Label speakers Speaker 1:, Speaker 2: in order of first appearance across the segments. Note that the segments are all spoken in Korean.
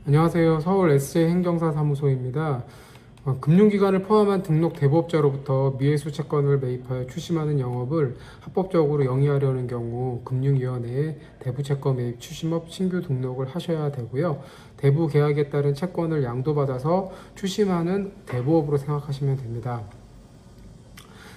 Speaker 1: 안녕하세요. 서울 SJ 행정사 사무소입니다. 금융기관을 포함한 등록 대부업자로부터 미회수 채권을 매입하여 추심하는 영업을 합법적으로 영위하려는 경우 금융위원회에 대부채권 매입 추심업 신규 등록을 하셔야 되고요. 대부 계약에 따른 채권을 양도받아서 추심하는 대부업으로 생각하시면 됩니다.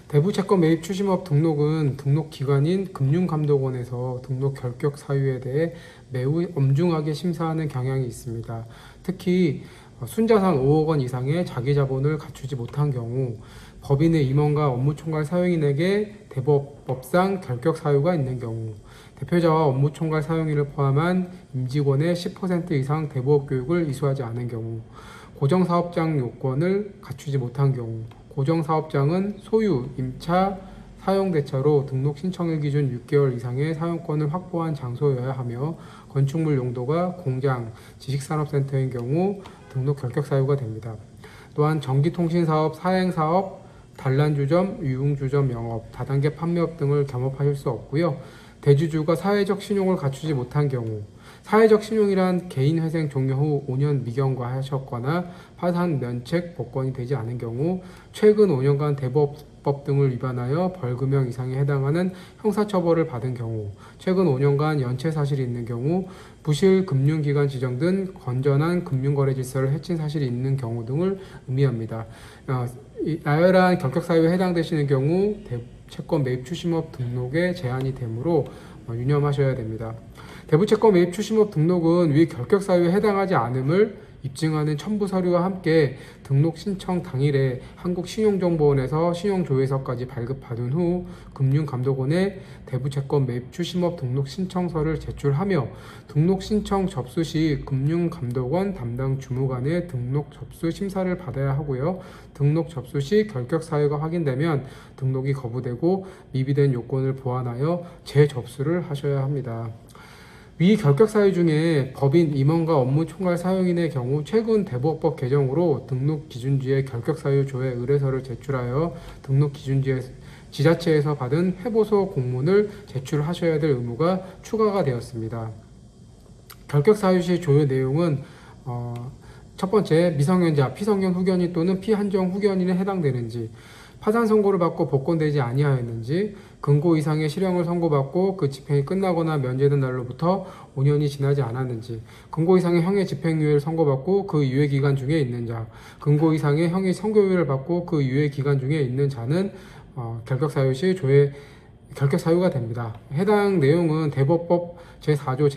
Speaker 1: 대부채권 매입 추심업 등록은 등록기관인 금융감독원에서 등록 결격 사유에 대해 매우 엄중하게 심사하는 경향이 있습니다. 특히 순자산 5억 원 이상의 자기자본을 갖추지 못한 경우 법인의 임원과 업무총괄 사용인에게 대부업법상 결격 사유가 있는 경우 대표자와 업무총괄 사용인을 포함한 임직원의 10% 이상 대부업 교육을 이수하지 않은 경우 고정사업장 요건을 갖추지 못한 경우 고정사업장은 소유, 임차, 사용대차로 등록 신청일 기준 6개월 이상의 사용권을 확보한 장소여야 하며 건축물 용도가 공장, 지식산업센터인 경우 등록 결격 사유가 됩니다. 또한 전기통신사업, 사행사업, 단란주점, 유흥주점 영업, 다단계 판매업 등을 겸업하실 수 없고요. 대주주가 사회적 신용을 갖추지 못한 경우 사회적 신용이란 개인회생 종료 후 5년 미경과하셨거나 파산 면책 복권이 되지 않은 경우 최근 5년간 대부업법 등을 위반하여 벌금형 이상에 해당하는 형사처벌을 받은 경우 최근 5년간 연체 사실이 있는 경우 부실 금융기관 지정 등 건전한 금융거래 질서를 해친 사실이 있는 경우 등을 의미합니다. 나열한 결격 사유에 해당되시는 경우 채권 매입 추심업 등록에 제한이 되므로 유념하셔야 됩니다. 대부채권 매입 추심업 등록은 위 결격 사유에 해당하지 않음을 입증하는 첨부 서류와 함께 등록 신청 당일에 한국신용정보원에서 신용조회서까지 발급받은 후 금융감독원에 대부채권 매입 추심업 등록 신청서를 제출하며 등록 신청 접수 시 금융감독원 담당 주무관의 등록 접수 심사를 받아야 하고요. 등록 접수 시 결격 사유가 확인되면 등록이 거부되고 미비된 요건을 보완하여 재접수를 하셔야 합니다. 위 결격 사유 중에 법인 임원과 업무총괄 사용인의 경우 최근 대부업법 개정으로 등록 기준지에 결격 사유 조회 의뢰서를 제출하여 등록 기준지에 지자체에서 받은 회보소 공문을 제출하셔야 될 의무가 추가가 되었습니다. 결격 사유 시 조회 내용은 첫 번째, 미성년자, 피성년 후견인 또는 피한정 후견인에 해당되는지, 파산 선고를 받고 복권되지 아니하였는지, 금고 이상의 실형을 선고받고 그 집행이 끝나거나 면제된 날로부터 5년이 지나지 않았는지, 금고 이상의 형의 집행유예를 선고받고 그 유예 기간 중에 있는 자, 금고 이상의 형이 선고유예를 받고 그 유예 기간 중에 있는 자는 결격 사유 시 조회 결격 사유가 됩니다. 해당 내용은 대법법 제4조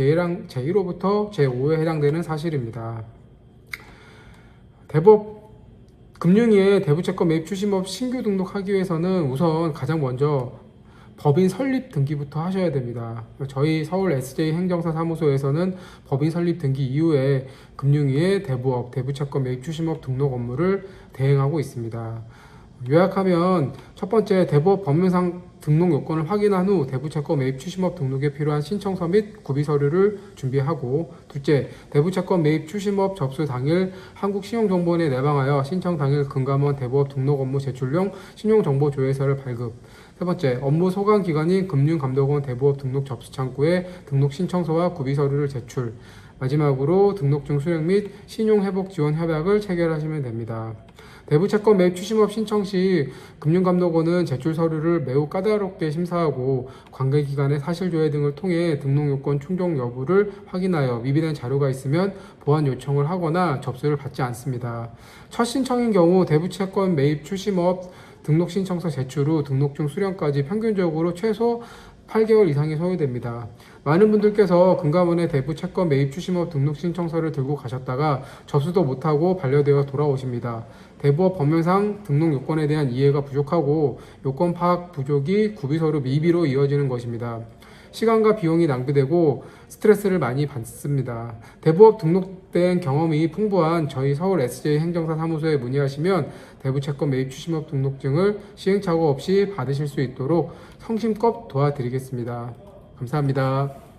Speaker 1: 제1호부터 제5호에 해당되는 사실입니다. 금융위에 대부채권 매입 추심업 신규 등록하기 위해서는 우선 가장 먼저 법인 설립 등기부터 하셔야 됩니다. 저희 서울 SJ 행정사 사무소에서는 법인 설립 등기 이후에 금융위에 대부채권 매입 추심업 등록 업무를 대행하고 있습니다. 요약하면 첫 번째, 대부업 법률상 등록 요건을 확인한 후 대부채권 매입 추심업 등록에 필요한 신청서 및 구비 서류를 준비하고, 둘째, 대부채권 매입 추심업 접수 당일 한국신용정보원에 내방하여 신청 당일 금감원 대부업 등록 업무 제출용 신용정보조회서를 발급. 세 번째, 업무 소관 기관인 금융감독원 대부업 등록 접수 창구에 등록 신청서와 구비 서류를 제출. 마지막으로 등록증 수령 및 신용회복 지원 협약을 체결하시면 됩니다. 대부채권 매입 추심업 신청 시 금융감독원은 제출 서류를 매우 까다롭게 심사하고 관계기관의 사실조회 등을 통해 등록요건 충족 여부를 확인하여 미비된 자료가 있으면 보완 요청을 하거나 접수를 받지 않습니다. 첫 신청인 경우 대부채권 매입 추심업 등록신청서 제출 후 등록증 수령까지 평균적으로 최소 8개월 이상이 소요됩니다. 많은 분들께서 금감원의 대부채권 매입 추심업 등록신청서를 들고 가셨다가 접수도 못하고 반려되어 돌아오십니다. 대부업 법률상 등록 요건에 대한 이해가 부족하고 요건 파악 부족이 구비서류 미비로 이어지는 것입니다. 시간과 비용이 낭비되고 스트레스를 많이 받습니다. 대부업 등록된 경험이 풍부한 저희 서울 SJ 행정사 사무소에 문의하시면 대부채권 매입 추심업 등록증을 시행착오 없이 받으실 수 있도록 성심껏 도와드리겠습니다. 감사합니다.